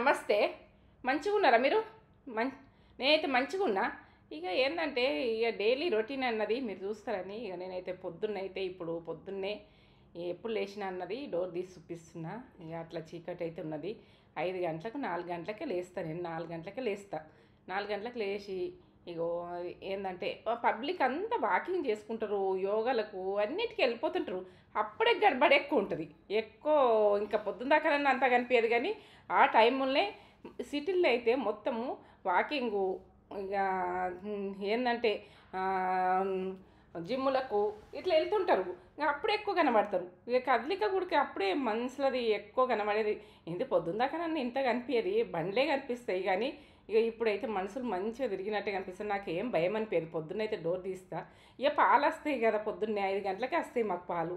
నమస్తే. మంచిగున్నారా మీరు? మం నేనైతే మంచిగున్నా. ఇక ఏందంటే, ఇగ డైలీ రొటీన్ అన్నది మీరు చూస్తారని ఇగ నేనైతే ఇప్పుడు పొద్దున్నే ఎప్పుడు లేచినా అన్నది డోర్ తీసి చూపిస్తున్నా. ఇగ అట్లా చీకటైతే ఉన్నది. 5 గంటలకు, 4 గంటలకే లేస్తా నేను. 4 గంటలకే లేస్తా. 4 గంటలకు లేచి ఇగో అది ఏందంటే పబ్లిక్ అంతా వాకింగ్ చేసుకుంటారు. యోగాలకు అన్నిటికి వెళ్ళిపోతుంటారు. అప్పుడే గడబడ ఎక్కువుంటది. ఇంకా పొద్దున దాకానన్నా అంత కనిపియదు గానీ, ఆ టైముల్నే సిటీల్లో అయితే మొత్తము వాకింగు ఇక ఏందంటే ఆహ్, జిమ్ములకు ఇట్లా వెళ్తుంటారు. ఇంక అప్పుడే ఎక్కువ కనబడతారు. ఇక కదలిక గుడికి అప్పుడే మనుషులది ఎక్కువ కనబడేది. ఏంది పొద్దున దాకా నన్ను ఇంత కనిపియది. బండ్లే కనిపిస్తాయి గానీ, ఇక ఇప్పుడైతే మనుషులు మంచిగా తిరిగినట్టే కనిపిస్తుంది. నాకేం భయం అనిపియదు. పొద్దున్నైతే డోర్ తీస్తా. ఇక పాలు వస్తాయి కదా పొద్దున్నే 5 గంటలకే వస్తాయి మాకు పాలు.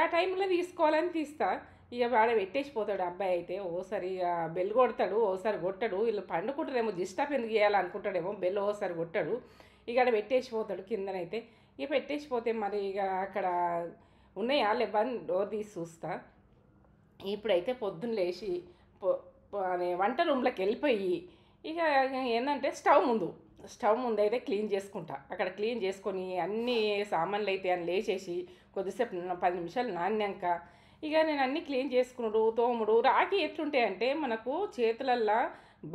ఆ టైంలో తీసుకోవాలని తీస్తా. ఇక వాడ పెట్టేసిపోతాడు అబ్బాయి అయితే. ఓసారి ఇక బెల్ కొడతాడు, ఓసారి కొట్టడు. వీళ్ళు పండుకుంటారేమో డిస్టర్బ్ ఎందుకు చేయాలనుకుంటాడేమో. బెల్ ఓసారి కొట్టాడు. ఇక ఆడ పెట్టేసిపోతాడు కిందనైతే. ఇక పెట్టేసిపోతే మరి ఇక అక్కడ ఉన్నాయా లేవని డోర్ తీసి చూస్తా. ఇప్పుడైతే పొద్దున్న లేచి పొ అదే వంట రూమ్లోకి వెళ్ళిపోయి ఇక ఏంటంటే స్టవ్ ముందు అయితే క్లీన్ చేసుకుంటా. అక్కడ క్లీన్ చేసుకొని అన్ని సామాన్లు అయితే అని లేచేసి కొద్దిసేపు 10 నిమిషాలు నానినాక ఇక నేను అన్నీ క్లీన్ చేసుకునుడు తోముడు. రాగి ఎట్లుంటాయంటే మనకు చేతులల్లా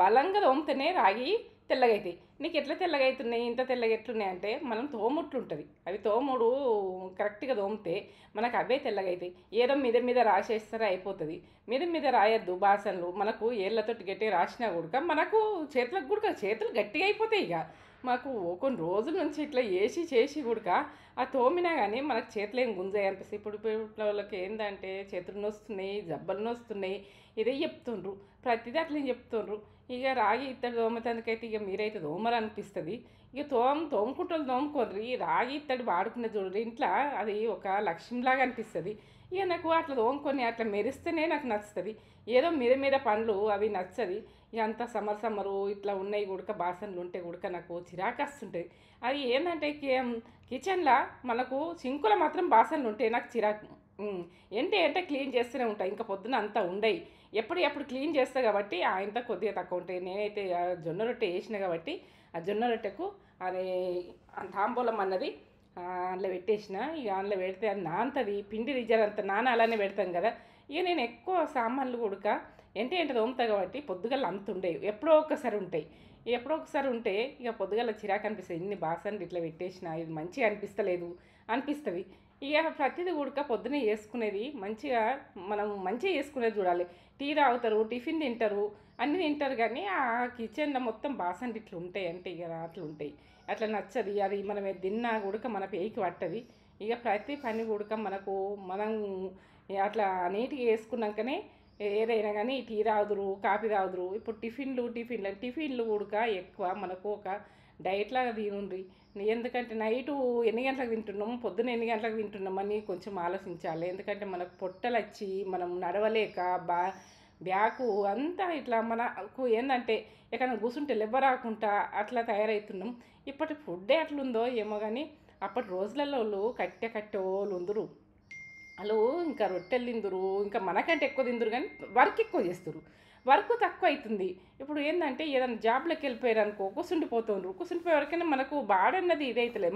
బలంగా తోమితేనే రాగి తెల్లగైతాయి. నీకు ఎట్లా తెల్లగైతున్నాయి ఇంత తెల్లగా ఎట్లున్నాయి అంటే మనం తోముట్లుంటుంది. అవి తోముడు కరెక్ట్గా తోమితే మనకు అవే తెల్లగైతాయి. ఏదో మీద మీద రాసేస్తారా అయిపోతుంది. మీద మీద రాయొద్దు బాసనలు. మనకు ఏళ్ళతోటి గట్టిగా రాసినా కూడా మనకు చేతులు గట్టిగా అయిపోతాయి. ఇక మాకు కొన్ని రోజుల నుంచి ఇట్లా చేసి కూడా ఆ తోమినా కానీ మనకు చేతులు ఏం గుంజాయి అనిపిస్తాయి. ఇప్పుడు వాళ్ళకి ఏంటంటే చేతులు నొస్తున్నాయి, జబ్బలు నొస్తున్నాయి, ఇదే చెప్తుండ్రు. ప్రతిదీ అట్లా చెప్తుండ్రు. ఇక రాగి ఇత్తడి తోమతందుకైతే ఇక మీరైతే తోమరనిపిస్తుంది. ఇక తోముకుంటూ తోముకోర్రి. రాగి ఇత్తడి వాడుకునే చూడండి ఇంట్లో అది ఒక లక్ష్యంలాగా అనిపిస్తుంది. ఇక నాకు అట్లా తోముకొని అట్లా మెరిస్తేనే నాకు నచ్చుతుంది. ఏదో మీద మీద పండ్లు అవి నచ్చది. ఇక అంతా సమ్మరు ఇట్లా ఉన్నాయి గుడక బాసనలు ఉంటే గుడక నాకు చిరాకు వస్తుంటుంది. అది ఏంటంటే కిచెన్లో మనకు సింకులో మాత్రం బాసనలు ఉంటాయి నాకు చిరాకు. ఏంటి క్లీన్ చేస్తూనే ఉంటాయి. ఇంకా పొద్దున అంతా ఉండయి. ఎప్పుడు క్లీన్ చేస్తా కాబట్టి ఇంత కొద్దిగా తక్కువ ఉంటాయి. నేనైతే జొన్న రొట్టె వేసిన కాబట్టి ఆ జొన్న రొట్టెకు అది తాంబూలం అన్నది అందులో పెట్టేసిన. ఇక అందులో పెడితే అది నానుతుంది. పిండి రిజరంత అలానే పెడతాం కదా. ఇక నేను ఎక్కువ సామాన్లు కూడక ఏంటి తోముతా కాబట్టి పొద్దుగల అంత ఉండేవి. ఎప్పుడో ఒకసారి ఉంటాయి. ఎప్పుడో ఒకసారి ఉంటే ఇక పొద్దుగల చిరాకు అనిపిస్తుంది. ఇన్ని బాసనలు ఇట్లా పెట్టేసిన ఇది మంచిగా అనిపిస్తలేదు అనిపిస్తుంది. ఇక ప్రతిదీ కూడక పొద్దునే చేసుకునేది మంచిగా మనం మంచిగా చేసుకునేది చూడాలి. టీ తాగుతారు, టిఫిన్ తింటారు, అన్నీ తింటారు కానీ ఆ కిచెన్లో మొత్తం బాసనలు ఇట్లా ఉంటాయి అంటే ఇక అట్లా ఉంటాయి. అట్లా నచ్చది. అది మనం తిన్నా కూడక మన పేయికి పట్టది. ఇక ప్రతి పని కూడక మనం అట్లా నీట్గా వేసుకున్నాకనే ఏదైనా కానీ టీ తాగుదురు, కాఫీ తాగుదురు. ఇప్పుడు టిఫిన్లు కూడక ఎక్కువ మనకు ఒక డైట్లాగా తినుండ్రి. ఎందుకంటే నైటు ఎన్ని గంటలకు తింటున్నాము, పొద్దున ఎన్ని గంటలకు తింటున్నామని కొంచెం ఆలోచించాలి. ఎందుకంటే మనకు పొట్టలు వచ్చి మనం నడవలేక బ్యాకు అంతా ఇట్లా మనకు ఏంటంటే ఎక్కడైనా కూర్చుంటే లెవ్వరాకుండా అట్లా తయారవుతున్నాం. ఇప్పటి ఫుడ్డే అట్లుందో ఏమో కానీ అప్పటి రోజులలో వాళ్ళు కట్టెోళ్ళు ఉందరు. వాళ్ళు ఇంకా రొట్టెలు తిందురు, ఇంకా మనకంటే ఎక్కువ తిందురు కానీ వర్క్ ఎక్కువ చేస్తురు. వర్క్ తక్కువ అవుతుంది. ఇప్పుడు ఏంటంటే ఏదైనా జాబ్లోకి వెళ్ళిపోయారు అనుకో కూర్చుండిపోయే వరకైనా మనకు బాడీ అన్నది ఇదైతలేదు.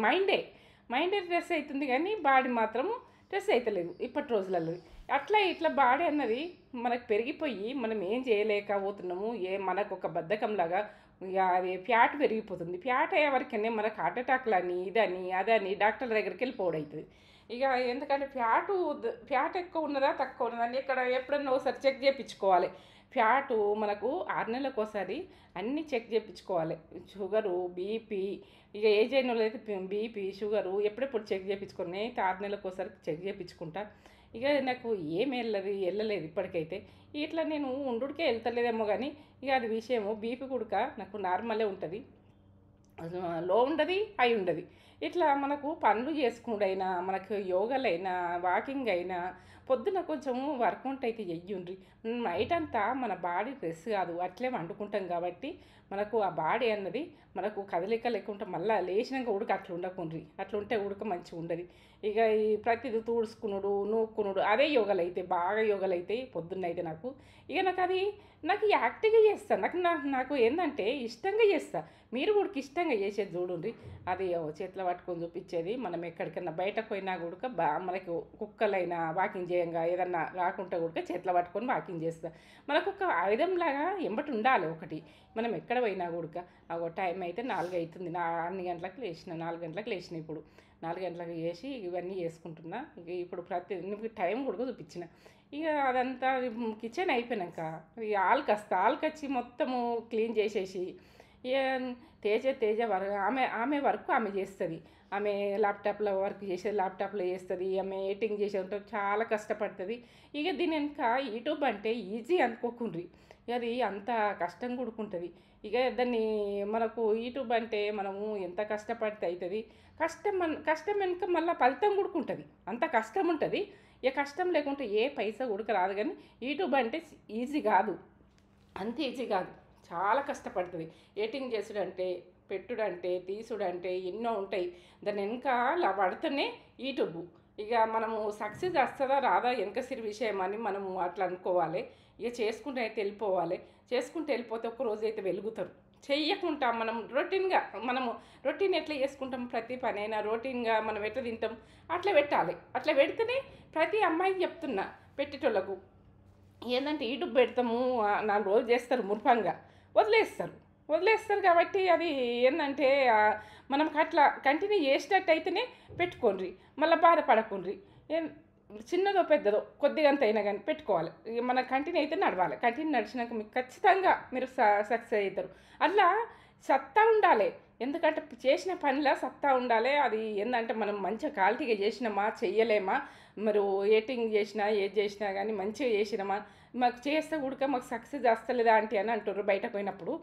మైండే స్ట్రెస్ అవుతుంది కానీ బాడీ మాత్రము స్ట్రెస్ అవుతలేదు ఇప్పటి రోజులలో. అట్లా ఇట్లా బాడీ అన్నది మనకు పెరిగిపోయి మనం ఏం చేయలేకపోతున్నాము. మనకు ఒక బద్ధకంలాగా ఇక అది ఫ్యాట్ పెరిగిపోతుంది. ఫ్యాట్ అయ్యే వరకనే మనకు హార్ట్ అటాక్లని ఇదని అదని డాక్టర్ల దగ్గరికి వెళ్ళిపోవడం అవుతుంది. ఇక ఎందుకంటే ఫ్యాట్ ఎక్కువ ఉన్నదా తక్కువ ఉన్నదా అని ఇక్కడ ఎప్పుడన్నా ఒకసారి చెక్ చేయించుకోవాలి. ఫ్యాటు మనకు 6 నెలలకు ఒకసారి అన్నీ చెక్ చేయించుకోవాలి. షుగరు, బీపీ, ఇక ఏజ్ అయిన వాళ్ళు అయితే బీపీ, షుగరు ఎప్పుడెప్పుడు చెక్ చేయించుకొని 6 నెలలకు ఒకసారి చెక్ చేయించుకుంటా. ఇక నాకు ఏం వెళ్ళలేదు ఇప్పటికైతే. ఇట్లా నేను ఉండుడికే వెళ్తలేదేమో కానీ ఇక అది విషయము బీపీ కూడా నాకు నార్మలే ఉంటుంది. లో ఉండదు, హై ఉండదు. ఇట్లా మనకు పనులు చేసుకునుడైనా, మనకు యోగాలైనా, వాకింగ్ అయినా, పొద్దున కొంచెం వర్కౌట్ అయితే చెయ్యుండ్రి. నైట్ అంతా మన బాడీ స్ట్రెస్ కాదు, అట్లే వండుకుంటాం కాబట్టి మనకు ఆ బాడీ అన్నది మనకు కదలిక లేకుండా మళ్ళీ లేచినాక ఉడక అట్లా ఉండకుండ్రి. అట్లా ఉంటే ఉడక మంచిగా ఉండదు. ఇక ఈ ప్రతిదీ తుడుచుకునుడు, నూక్కునుడు అదే యోగాలు అయితే బాగా యోగాలు అయితే పొద్దున్నైతే నాకు ఇక నాకు యాక్టివ్గా చేస్తాను. నాకు ఏంటంటే ఇష్టంగా చేస్తా. మీరు కూడా ఇష్టంగా చేసేది చూడండి. అది చేతిలో పట్టుకొని చూపించేది. మనం ఎక్కడికన్నా బయటకు పోయినా కూడా మనకు కుక్కలైనా వాకింగ్ చేయంగా ఏదన్నా రాకుంటే కూడా చేతిలో పట్టుకొని వాకింగ్ చేస్తా. మనకు ఒక ఆయుధంలాగా ఎంబటి ఉండాలి ఒకటి. మనం ఎక్కడ పోయినా కూడా టైం అయితే 4 అవుతుంది. అన్ని గంటలకు లేచిన, 4 గంటలకు లేచిన. ఇప్పుడు 4 గంటలకు చేసి ఇవన్నీ చేసుకుంటున్నా. ఇక ఇప్పుడు నీకు టైం కూడా చూపించిన. ఇక అదంతా కిచెన్ అయిపోయినాక ఇక ఆల్కచ్చి మొత్తము క్లీన్ చేసేసి ఇక తేజ ఆమె వర్క్ ఆమె చేస్తుంది. ఆమె ల్యాప్టాప్లో వర్క్ చేసేది ల్యాప్టాప్లో చేస్తుంది. ఆమె ఎడిటింగ్ చేసేది చాలా కష్టపడుతుంది. ఇక దీని వెనుక యూట్యూబ్ అంటే ఈజీ అనుకోకుండ్రి. అది అంత కష్టం కూడుకుంటుంది. ఇక దాన్ని మనకు యూట్యూబ్ అంటే మనము ఎంత కష్టపడితే అవుతుంది. కష్టం వెనుక మళ్ళీ ఫలితం కూడుకుంటుంది. అంత కష్టం ఉంటుంది. ఇక కష్టం లేకుంటే ఏ పైసా ఉడక రాదు. కానీ యూట్యూబ్ అంటే ఈజీ కాదు, అంత ఈజీ కాదు, చాలా కష్టపడుతుంది. ఎడిటింగ్ చేసుడంటే, పెట్టుడంటే, తీసుడంటే ఎన్నో ఉంటాయి. దాని వెనక పడితేనే యూట్యూబ్. ఇక మనము సక్సెస్ వస్తుందా రాదా వెనకసిరి విషయం అని మనము అట్లా అనుకోవాలి. ఇక చేసుకుంటే అయితే వెళ్ళిపోవాలి. చేసుకుంటే వెళ్ళిపోతే ఒక రోజు అయితే వెలుగుతారు. చెయ్యకుండా మనము రొటీన్ ఎట్లా చేసుకుంటాం, ప్రతి పని అయినా రొటీన్గా మనం ఎట్లా తింటాం అట్లా పెట్టాలి. అట్లా పెడితేనే ప్రతి అమ్మాయికి చెప్తున్నా పెట్టేటోళ్ళకు ఏంటంటే యూట్యూబ్ పెడతాము 4 రోజులు చేస్తారు, మురిపంగా వదిలేస్తారు కాబట్టి అది ఏంటంటే మనకు అట్లా కంటిన్యూ చేసేటట్టు అయితేనే పెట్టుకోండి. మళ్ళీ బాధపడకుండ్రి. చిన్నదో పెద్దదో కొద్దిగంత అయినా కానీ పెట్టుకోవాలి. మన కంటిన్యూ అయితే నడవాలి. కంటిన్యూ నడిచినాక మీకు ఖచ్చితంగా మీరు సక్సెస్ అవుతారు. అట్లా సత్తా ఉండాలి. ఎందుకంటే చేసిన పనిలో సత్తా ఉండాలి. అది ఏంటంటే మనం మంచిగా క్వాలిటీగా చేసినామా చెయ్యలేమా, మరి ఎడిటింగ్ చేసినా ఏది చేసినా కానీ మంచిగా చేసినామా, మాకు చేస్తే కూడా మాకు సక్సెస్ వస్తలేదా ఆంటీ అని అంటుర్రు బయటకు పోయినప్పుడు.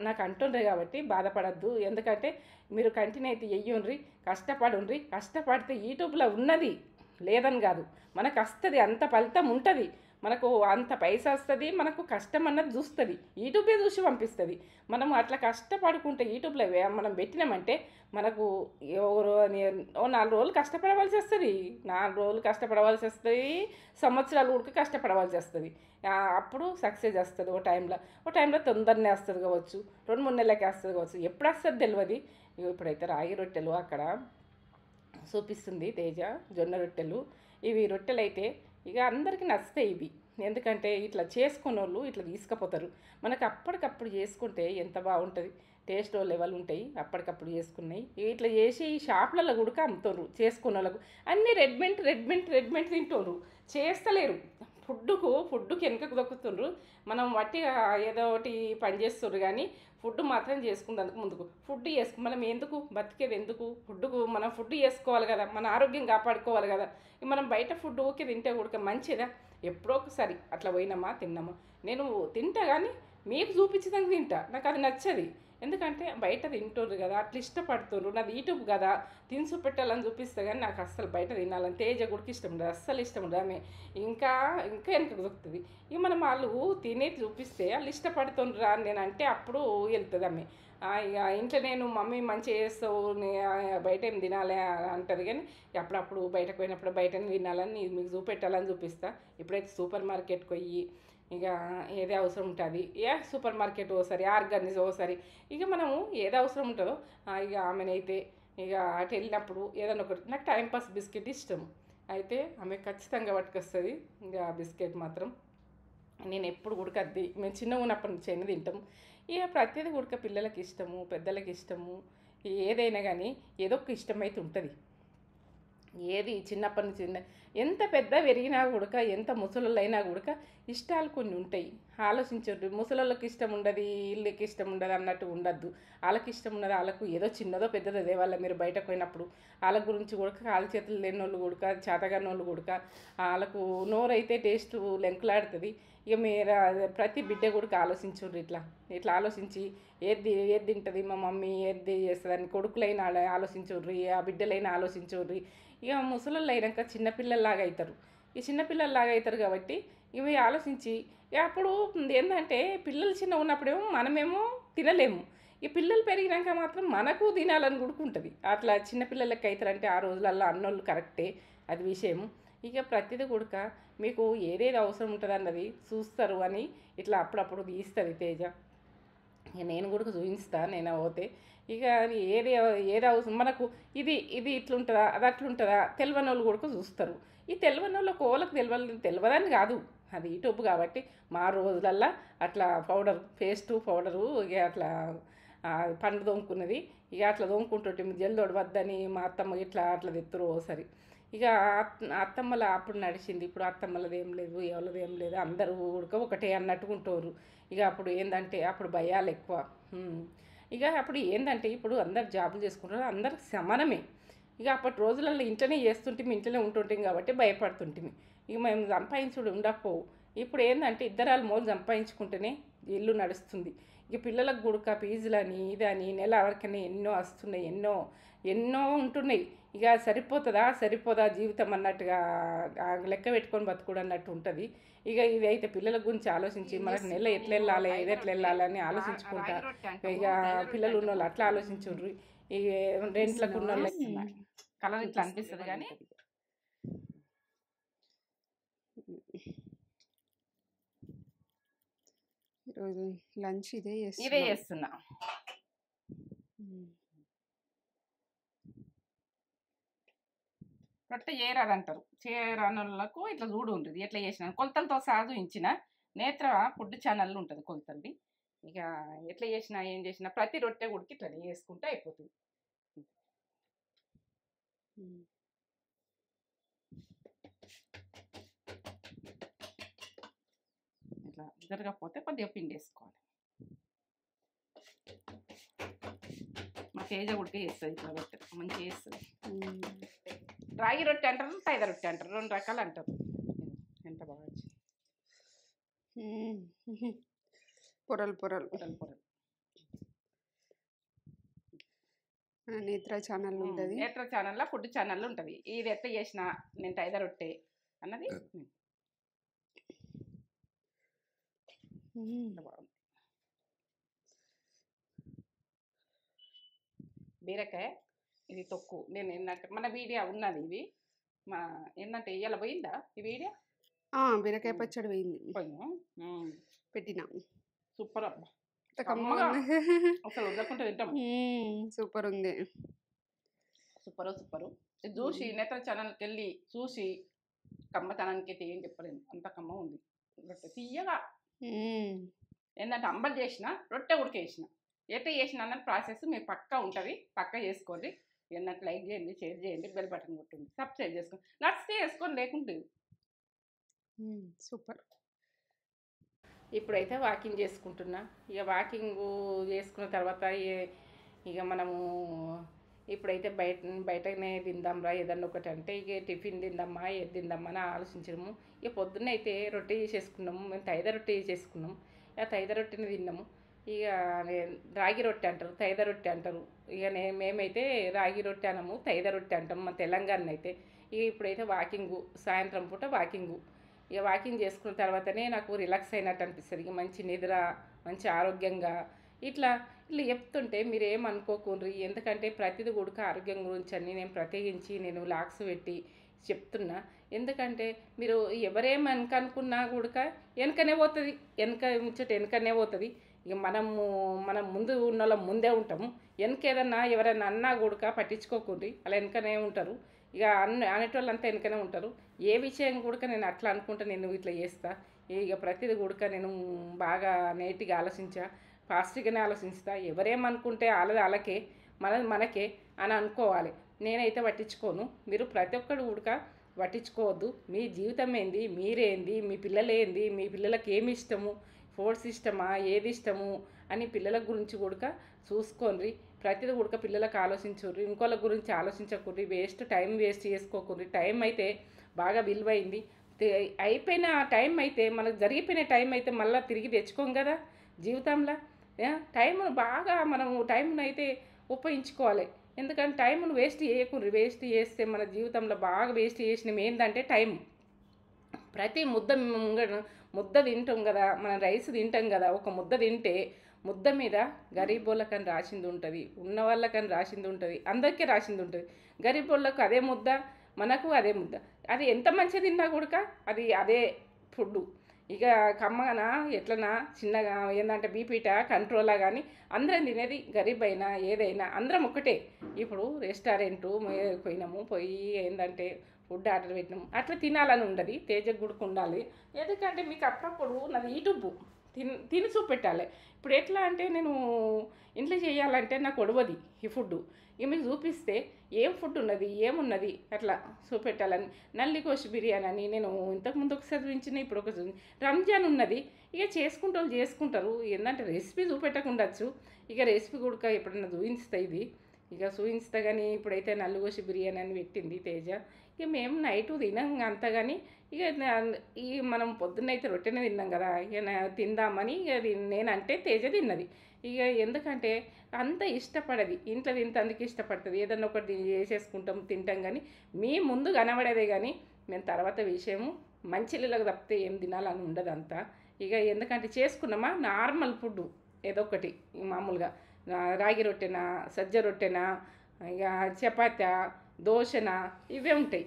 నాకు అంటుండ్రు కాబట్టి బాధపడద్దు. ఎందుకంటే మీరు కంటిన్యూ అయితే చెయ్యుండ్రి, కష్టపడితే యూట్యూబ్లో ఉన్నది లేదని కాదు, మనకు వస్తుంది, అంత ఫలితం ఉంటుంది. మనకు అంత పైసా వస్తుంది. మనకు కష్టం అన్నది చూస్తుంది, యూట్యూబే చూసి పంపిస్తుంది. మనం అట్లా కష్టపడుకుంటే యూట్యూబ్లో మనం పెట్టినామంటే మనకు ఓ 4 రోజులు కష్టపడవలసి వస్తుంది. 4 రోజులు కష్టపడవలసి వస్తుంది, సంవత్సరాలు కూడా కష్టపడవలసి వస్తుంది. అప్పుడు సక్సెస్ వస్తుంది. ఓ టైంలో తొందరనే వస్తుంది కావచ్చు, 2-3 నెలలకి వస్తుంది కావచ్చు, ఎప్పుడు వస్తుంది తెలియదు. ఇప్పుడైతే రాగి రొట్టెలు అక్కడ చూపిస్తుంది తేజ, జొన్న రొట్టెలు. ఇవి రొట్టెలు అయితే ఇక అందరికీ నచ్చుతాయి ఇవి. ఎందుకంటే ఇట్లా చేసుకున్న వాళ్ళు ఇట్లా తీసుకుపోతారు. మనకు అప్పటికప్పుడు చేసుకుంటే ఎంత బాగుంటుంది. టేస్ట్ లెవెల్ ఉంటాయి అప్పటికప్పుడు చేసుకున్నాయి. ఇట్లా చేసి ఈ షాపులలో కూడా అమ్ముతారు చేసుకున్న వాళ్ళకు. అన్నీ రెడ్మెంట్ తింటారు, చేస్తలేరు. ఫుడ్డుకి వెనకకు దొక్కుతుండ్రు. మనం వట్టిగా ఏదో ఒకటి పని చేస్తుర్రు కానీ ఫుడ్ మాత్రం చేసుకున్నందుకు ముందుకు మనం ఎందుకు బతికేది, ఎందుకు మనం ఫుడ్ చేసుకోవాలి కదా, మన ఆరోగ్యం కాపాడుకోవాలి కదా. మనం బయట ఫుడ్ ఓకే తింటే కూడా మంచిదా, ఎప్పుడో ఒకసారి అట్లా పోయినామా తిన్నామా. నేను తింటా కానీ మీకు చూపించడానికి తింటా, నాకు అది నచ్చది. ఎందుకంటే బయట తింటుర్రు కదా, అట్లా ఇష్టపడుతుర్రు. నాది యూట్యూబ్ కదా, తినిసి పెట్టాలని చూపిస్తే కానీ నాకు అస్సలు బయట తినాలని తేజ గుడికి ఇష్టం ఉండదు, అస్సలు ఇష్టం ఉండదు. ఆమె ఇంకా వెనక దొరుకుతుంది. ఇక మనం వాళ్ళు తినేది చూపిస్తే వాళ్ళు ఇష్టపడుతుండ్రా అని నేను అంటే అప్పుడు వెళ్తుంది ఆమె. ఇక ఇంట్లో నేను మమ్మీ మంచిగా చేస్తావు, బయట ఏం తినాలి అంటుంది. కానీ అప్పుడప్పుడు బయటకు పోయినప్పుడు బయటనే తినాలని మీకు చూపెట్టాలని చూపిస్తా. ఇప్పుడైతే సూపర్ మార్కెట్కి పోయి ఇక ఏదే అవసరం ఉంటుంది, సూపర్ మార్కెట్ ఓసారి, ఆర్గానిక్ ఓసారి, ఇక మనము ఏది అవసరం ఉంటుందో ఇక ఆమెనైతే ఇక అటు వెళ్ళినప్పుడు ఏదైనా ఒకటి. నాకు టైంపాస్ బిస్కెట్ ఇష్టం, అయితే ఆమె ఖచ్చితంగా పట్టుకొస్తుంది. ఇక బిస్కెట్ మాత్రం నేను ఎప్పుడు ఉడకద్ది, మేము చిన్నగా ఉన్నప్పటి నుంచి అయినా తింటాం. ఇక ప్రతిదీ ఉడక పిల్లలకి ఇష్టము, పెద్దలకి ఇష్టము. ఏదైనా కానీ ఏదో ఒక ఇష్టమైతే ఉంటుంది. ఏది చిన్నప్పటి నుంచి ఎంత పెద్ద పెరిగినా కూడా, ఎంత ముసలోళ్ళైనా కూడా ఇష్టాలు కొన్ని ఉంటాయి. ఆలోచించొద్దు. ముసలోళ్ళకి ఇష్టం ఉండదు, వీళ్ళకి ఇష్టం ఉండదు అన్నట్టు ఉండద్దు. వాళ్ళకి ఇష్టం ఉన్నది వాళ్ళకు ఏదో చిన్నదో పెద్దదో తేవాళ్ళ మీరు బయటకు పోయినప్పుడు. వాళ్ళ గురించి కూడా కాలు చేతులు లేనోళ్ళు కూడా చేతగానోళ్ళు కూడా వాళ్ళకు నోరైతే టేస్ట్ లెంకులాడుతుంది. ఇక మీరు ప్రతి బిడ్డ కూడా ఆలోచించుర్రు ఇట్లా ఇట్లా ఆలోచించి ఏది తింటుంది మా మమ్మీ ఏది చేస్తుందని కొడుకులైనా ఆలోచించుర్రి, ఆ బిడ్డలైనా ఆలోచించుర్రి. ఇక ముసలోళ్ళు అయినాక చిన్నపిల్లల్లాగా అవుతారు. ఈ చిన్నపిల్లల్లాగా అవుతారు కాబట్టి ఇవి ఆలోచించి ఇక అప్పుడు ఏంటంటే పిల్లలు చిన్న ఉన్నప్పుడేమో మనమేమో తినలేము. ఈ పిల్లలు పెరిగినాక మాత్రం మనకు తినాలని గుడుకుంటుంది. అట్లా చిన్నపిల్లలకి అవుతారంటే ఆ రోజులల్లో అన్నోళ్ళు కరెక్టే, అది విషయం. ఇక ప్రతిదీ కూడక మీకు ఏదేది అవసరం ఉంటుంది అన్నది చూస్తారు అని ఇట్లా అప్పుడప్పుడు తీస్తుంది తేజ. ఇక నేను కూడా చూపిస్తా నేను పోతే. ఇక అది ఏది అవసరం మనకు ఇది ఇట్లుంటుందా అది అట్లుంటుందా తెలియని వాళ్ళు కూడా చూస్తారు. ఈ తెలియని వాళ్ళకి ఓళ్ళకి తెలియదని కాదు, అది యూట్యూబ్ కాబట్టి మా రోజులల్లో అట్లా పేస్టు పౌడరు ఇక అట్లా పండు తోముకున్నది. ఇక అట్లా తోముకుంటుంటే జల్దోడు వద్దని మా అత్తమ్మ ఇట్లా అట్లా తెత్తురు ఓసారి. ఇక అత్తమ్మల అప్పుడు నడిచింది. ఇప్పుడు అత్తమ్మలది ఏం లేదు, ఎవరిది ఏం లేదు, అందరూ ఒకటే అన్నట్టుగా ఉంటారు. ఇక అప్పుడు ఏంటంటే అప్పుడు భయాలు ఎక్కువ. ఇక అప్పుడు ఏంటంటే ఇప్పుడు అందరు జాబులు చేసుకుంటారు, అందరికి సమానమే. ఇక అప్పటి రోజులలో ఇంట్లోనే చేస్తుంటే ఇంట్లోనే ఉంటుంటాం కాబట్టి భయపడుతుంటిమి. ఇక మేము సంపాదించుడు ఉండకపోవు. ఇప్పుడు ఏంటంటే ఇద్దరాలు మోలు సంపాదించుకుంటేనే ఇల్లు నడుస్తుంది. ఇక పిల్లలకు గుడక ఫీజులని ఇదని నెల వరకనే ఎన్నో వస్తున్నాయి, ఎన్నో ఉంటున్నాయి. ఇక సరిపోదా జీవితం అన్నట్టుగా లెక్క పెట్టుకొని బతుకుడు అన్నట్టు ఉంటుంది. ఇక ఇది అయితే పిల్లల గురించి ఆలోచించి మనకు నెల ఎట్లా వెళ్ళాలి ఇది ఎట్లా వెళ్ళాలి అని ఆలోచించుకుంటా. ఇక పిల్లలు ఉన్న వాళ్ళు అట్లా ఆలోచించుండ్రు. ఈ రెంట్లకు ఉన్న వాళ్ళకి కలర్ ఇట్లా అనిపిస్తుంది కానీ ఈరోజు లంచ్ ఇదే చేస్తున్నా. రొట్టె చేయరాదంటారు, చేయరానోళ్ళకు ఇట్లా చూడు ఉంటుంది ఎట్లా చేసిన కొలతలతో సాధించిన నేత్ర ఫుడ్ ఛానల్ ఉంటుంది కొలతల్ని. ఇక ఎట్లా చేసినా ఏం చేసినా ప్రతి రొట్టె ఉడికి ఇట్లా చేసుకుంటే అయిపోతుంది. ఇట్లా జరగకపోతే కొద్దిగా పిండి వేసుకోవాలి. మా తేజ ఉడికే చేస్తుంది ఇట్లా రొట్టె మంచిగా చేస్తుంది. రాగి రొట్టె అంటారు, తైద రొట్టె అంటారు, 2 రకాలు అంటారు. ఎంత బాగా వచ్చింది పొరలు. నేత్ర ఛానల్ ఉంటుంది, నేత్ర ఛానల్లో ఫుడ్ ఛానల్ ఉంటుంది. ఇది ఎట్లా చేసిన నేను తైద రొట్టె అన్నది బాగుంది. బీరకాయ ఇది తొక్కు నేను ఏంటంటే మన వీడియో ఉన్నది. ఇవి మా ఏంటంటే ఇవాళ పోయిందా ఈ వీడియో? బీరకాయ పచ్చడి పోయినా పెట్టినా. సూపర్ అబ్బా, అసలు వదలకుండా తింటాం. సూపర్ ఉంది, సూపరు. చూసి నేత్ర ఛానల్కి వెళ్ళి చూసి కమ్మతనానికి అయితే ఏం చెప్పలేను, అంత కమ్మ ఉంది రొట్టె తీయగా. ఏంటంటే అంబలు చేసిన రొట్టె ఉడికేసిన ఎట్లా చేసిన అన్నది ప్రాసెస్ మీరు పక్కా ఉంటుంది, పక్కా చేసుకోండి. నాకు లైక్ చేయండి, షేర్ చేయండి, బెల్ బటన్ కొట్టండి, సబ్స్క్రైబ్ చేసుకోండి. నచ్చితే వేసుకొని లేకుంటే సూపర్. ఇప్పుడైతే వాకింగ్ చేసుకుంటున్నా. ఇక వాకింగ్ చేసుకున్న తర్వాత ఇక మనము ఇప్పుడైతే బయటనే తిందాంరా ఏదన్నా ఒకటి అంటే ఇక టిఫిన్ తిందామా ఏది తిందామా అని ఆలోచించడము. ఇక పొద్దున్న అయితే రొట్టె చేసేసుకున్నాము, మేము తైద రొట్టె చేసేసుకున్నాము. ఇక తైద రొట్టెని తిన్నాము. ఇక రాగి రొట్టె అంటారు, తైద రొట్టె అంటారు. ఇక మేమైతే రాగి రొట్టె అనము, తైద రొట్టె అంటాము మా తెలంగాణ అయితే. ఇక ఇప్పుడైతే వాకింగు, సాయంత్రం పూట వాకింగు. ఇక వాకింగ్ చేసుకున్న తర్వాతనే నాకు రిలాక్స్ అయినట్టు అనిపిస్తుంది. ఇక మంచి నిద్ర, మంచి ఆరోగ్యంగా ఇట్లా చెప్తుంటే మీరు ఏమనుకోకుండ్రి. ఎందుకంటే ప్రతిది కూడా ఆరోగ్యం గురించి అన్నీ నేను ప్రత్యేకించి నేను లాక్స్ పెట్టి చెప్తున్నా. ఎందుకంటే మీరు ఎవరేమనుకున్నా కూడా వెనకనే పోతుంది, వెనకనే పోతుంది. ఇక మనం ముందు ఉన్న వాళ్ళం ముందే ఉంటాము. వెనకేదన్నా ఎవరైనా అన్నా కూడా పట్టించుకోకుండ్రి, అలా వెనకనే ఉంటారు. ఇక అనేటోళ్ళు అంతా వెనకనే ఉంటారు. ఏ విషయం కూడా నేను అట్లా అనుకుంటా నేను ఇట్లా చేస్తా. ఇక ప్రతిదీ కూడా నేను బాగా నేటిగా ఆలోచించా, పాజిటివ్గానే ఆలోచిస్తా. ఎవరేమనుకుంటే వాళ్ళకే మనకే అని అనుకోవాలి. నేనైతే పట్టించుకోను. మీరు ప్రతి ఒక్కరు కూడా పట్టించుకోవద్దు. మీ జీవితం ఏంది, మీరేంది, మీ పిల్లలేంది, మీ పిల్లలకి ఏమి ఇష్టము, ఫోర్స్ ఇష్టమా ఏది ఇష్టము అని పిల్లల గురించి కూడా చూసుకోండి. ప్రతిది కూడా పిల్లలకు ఆలోచించుర్రి, ఇంకోళ్ళ గురించి ఆలోచించకుర్రి, టైం వేస్ట్ చేసుకోకుర్రి. టైం అయితే బాగా విలువైంది. అయిపోయిన టైం అయితే మనకు జరిగిపోయిన టైం అయితే మళ్ళీ తిరిగి తెచ్చుకోం కదా జీవితంలో. టైంను బాగా మనము టైంను అయితే ఉపయోగించుకోవాలి. ఎందుకంటే టైంను వేస్ట్ చేయకుర్రి. వేస్ట్ చేస్తే మన జీవితంలో బాగా వేస్ట్ చేసినాం ఏంటంటే టైం. ప్రతి ముద్ద తింటాం కదా, మనం రైస్ తింటాం కదా, ఒక ముద్ద తింటే ముద్ద మీద గరీబోళ్ళకని రాసింది ఉంటుంది, ఉన్న వాళ్ళకని రాసింది ఉంటుంది, అందరికీ రాసింది ఉంటుంది. గరీబోళ్ళకు అదే ముద్ద, మనకు అదే ముద్ద. అది ఎంత మంచిగా తిన్నా కూడా అది అదే ఫుడ్డు. ఇక కమ్మగా ఎట్లనా చిన్నగా ఏంటంటే బీపీట కంట్రోలా కానీ అందరం తినేది గరీబ్ అయినా ఏదైనా అందరం ఒకటే. ఇప్పుడు రెస్టారెంటు పోయినాము, పోయి ఏంటంటే ఫుడ్ ఆర్డర్ పెట్టినాము, అట్లా తినాలని ఉండదు. తేజకు గుడికి ఉండాలి. ఎందుకంటే మీకు అప్పుడప్పుడు నాది యూట్యూబ్ తిని చూపెట్టాలి. ఇప్పుడు ఎట్లా అంటే నేను ఇంట్లో చేయాలంటే నాకు ఒడవది ఈ ఫుడ్డు. ఇక మీకు చూపిస్తే ఏం ఫుడ్ ఉన్నది ఏమున్నది అట్లా చూపెట్టాలని. నల్లికోసి బిర్యానీ అని నేను ఇంతకుముందు ఒకసారి చూపించిన, ఇప్పుడు ఒక రంజాన్ ఉన్నది. ఇక చేసుకుంటారు. ఏంటంటే రెసిపీ చూపెట్టకుండొచ్చు. ఇక రెసిపీ కూడా ఎప్పుడన్నా చూపిస్తా ఇది. ఇక చూపిస్తా కానీ ఇప్పుడైతే నల్లికోసి బిర్యానీ అని పెట్టింది తేజ. ఇక మేము నైటు తినాం అంతా కానీ ఇక ఈ మనం పొద్దున్నైతే రొట్టెనే తిన్నాం కదా, ఇక తిందామని ఇక నేనంటే తేజ తిన్నది. ఇక ఎందుకంటే అంత ఇష్టపడది, ఇంట్లో తింటందుకు ఇష్టపడుతుంది. ఏదన్నా ఒకటి చేసేసుకుంటాం తింటాం కానీ మీ ముందు కనబడేదే కానీ మేము తర్వాత విషయము మంచిళ్ళకి తప్పితే ఏం తినాలని ఉండదు అంతా. ఇక ఎందుకంటే చేసుకున్నామా నార్మల్ ఫుడ్ ఏదో ఒకటి మామూలుగా రాగి రొట్టెనా సజ్జ రొట్టెనా ఇక చపాతీ దోశనా ఇవే ఉంటాయి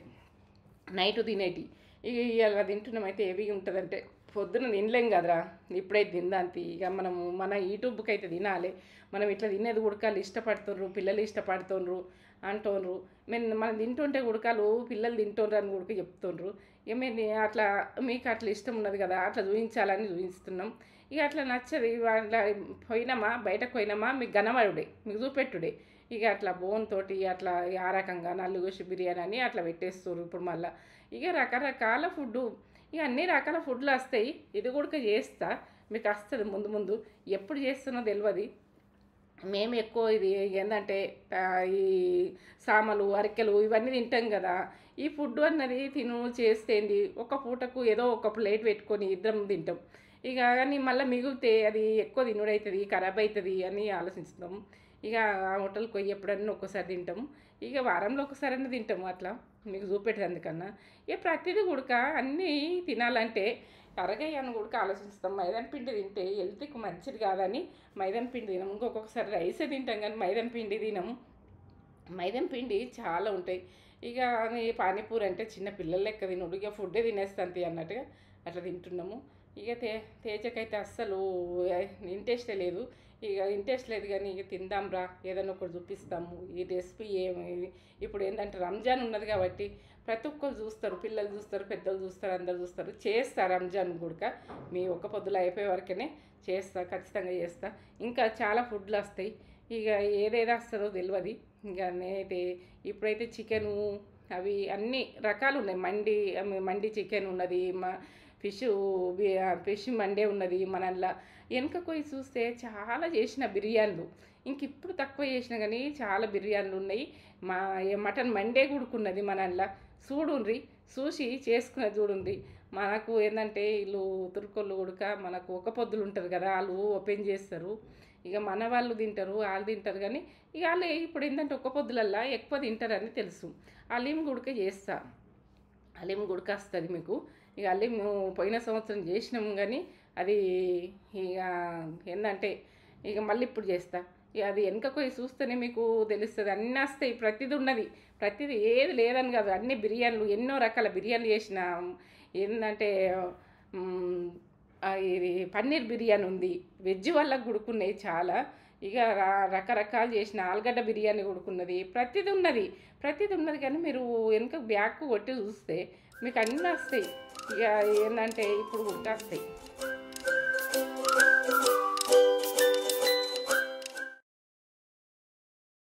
నైటు తినేటి. ఇక ఇలా తింటున్నామైతే ఏవి ఉంటుందంటే పొద్దున తినలేం కదరా, ఇప్పుడైతే తిందాంతి. ఇక మనము మన యూట్యూబ్కి అయితే తినాలి. మనం ఇట్లా తినేది ఉడకాలు ఇష్టపడుతుండ్రు, పిల్లలు ఇష్టపడుతుండ్రు అంటుండ్రు. మనం తింటుంటే ఉడకాలు పిల్లలు తింటుండ్రు అని ఉడక చెప్తుండ్రు. ఇక మేము అట్లా మీకు అట్లా ఇష్టం ఉన్నది కదా, అట్లా చూపించాలని చూపిస్తున్నాం. ఇక అట్లా నచ్చది అట్లా పోయినామా బయటకు పోయినామా మీకు గనవడుడే, మీకు చూపెట్టుడే. ఇక అట్లా బోన్ తోటి అట్లా ఆ రకంగా నల్లుగోసి బిర్యానీ అని అట్లా పెట్టేస్తారు. ఇప్పుడు మళ్ళీ ఇక రకరకాల ఫుడ్డు, ఇక అన్ని రకాల ఫుడ్లు వస్తాయి. ఇది కూడా చేస్తా, మీకు వస్తుంది ముందు ఎప్పుడు చేస్తున్నో తెలియదు. మేము ఎక్కువ ఇది ఏంటంటే ఈ సామలు అరికెలు ఇవన్నీ తింటాం కదా. ఈ ఫుడ్ అన్నది చేస్తేంది ఒక పూటకు ఏదో ఒక ప్లేట్ పెట్టుకొని ఇద్దరం తింటాం. ఇక కానీ మళ్ళీ మిగిలితే అది ఎక్కువ తినుడవుతుంది, ఖరాబ్ అవుతుంది అని ఆలోచిస్తాం. ఇక ఆ హోటల్కి పోయి ఎప్పుడన్నా ఒక్కసారి తింటాము. ఇక వారంలో ఒకసారైనా తింటాము అట్లా మీకు చూపెట్టేందుకన్నా. ఇక ప్రతిదీ ఉడక అన్నీ తినాలంటే అరగయ్యాను కూడా ఆలోచిస్తాం. మైదాన పిండి తింటే హెల్త్కి మంచిది కాదని మైదాన పిండి తినము. ఇంకొకసారి రైసే తింటాం కానీ మైదాన పిండి తినము. మైదాన పిండి చాలా ఉంటాయి. ఇక పానీపూరి అంటే చిన్న పిల్లల లెక్క తినుడు, ఇక ఫుడ్డే తినేస్తాంతి అన్నట్టుగా అట్లా తింటున్నాము. ఇక తేజకైతే అస్సలు ఇంట్రెస్టే లేదు. ఇక ఇంట్రెస్ట్ లేదు కానీ ఇక తిందాం రా ఏదైనా ఒకటి చూపిస్తాము. ఈ రెసిపీ ఏమి ఇప్పుడు ఏంటంటే రంజాన్ ఉన్నది కాబట్టి ప్రతి ఒక్కరు చూస్తారు, పిల్లలు చూస్తారు, పెద్దలు చూస్తారు, అందరు చూస్తారు. చేస్తా రంజాన్ కూడా మీ ఒక్క పొద్దులు అయిపోయే వరకనే చేస్తా, ఖచ్చితంగా చేస్తా. ఇంకా చాలా ఫుడ్లు వస్తాయి. ఇక ఏదేదో వస్తుందో తెలియదు. ఇంకా నేనైతే ఇప్పుడైతే చికెను అవి అన్ని రకాలు ఉన్నాయి. మండి చికెన్ ఉన్నది, ఫిష్ మండే ఉన్నది. మనల్లా వెనక పోయి చూస్తే చాలా చేసిన బిర్యానీలు, ఇంక ఇప్పుడు తక్కువ చేసిన కానీ చాలా బిర్యానీలు ఉన్నాయి. మటన్ మండే కూడుకున్నది మనల్లా. చూడుండ్రి, చూసి చేసుకున్నది చూడుండ్రి. మనకు ఏంటంటే వీళ్ళు తుర్కోళ్ళు ఉడక మనకు ఒక పొద్దులు ఉంటుంది కదా, వాళ్ళు ఓపెన్ చేస్తారు. ఇక మన వాళ్ళు తింటారు, వాళ్ళు తింటారు కానీ ఇక వాళ్ళు ఇప్పుడు ఏంటంటే ఒక్క పొద్దులల్లా ఎక్కువ తింటారని తెలుసు. అలీం గుడక చేస్తా, అలీం గుడక వస్తుంది మీకు. ఇక అలీం పోయిన సంవత్సరం చేసినాము కానీ అది ఇక ఏంటంటే ఇక మళ్ళీ ఇప్పుడు చేస్తా. ఇక అది వెనక పోయి చూస్తేనే మీకు తెలుస్తుంది. అన్నీ వస్తాయి, ప్రతిదీ ఉన్నది, ప్రతిదీ ఏది లేదని కాదు. అన్ని బిర్యానీలు ఎన్నో రకాల బిర్యానీలు చేసిన. ఏంటంటే ఇది పన్నీర్ బిర్యానీ ఉంది, వెజ్ వాళ్ళకు గుడుకున్నాయి చాలా. ఇక రకరకాలు చేసిన ఆలుగడ్డ బిర్యానీ కొడుకున్నది, ప్రతిదీ ఉన్నది కానీ మీరు వెనక బ్యాక్ కొట్టి చూస్తే మీకు అన్నీ వస్తాయి. ఇక ఏంటంటే ఇప్పుడు గుర్తొస్తాయి.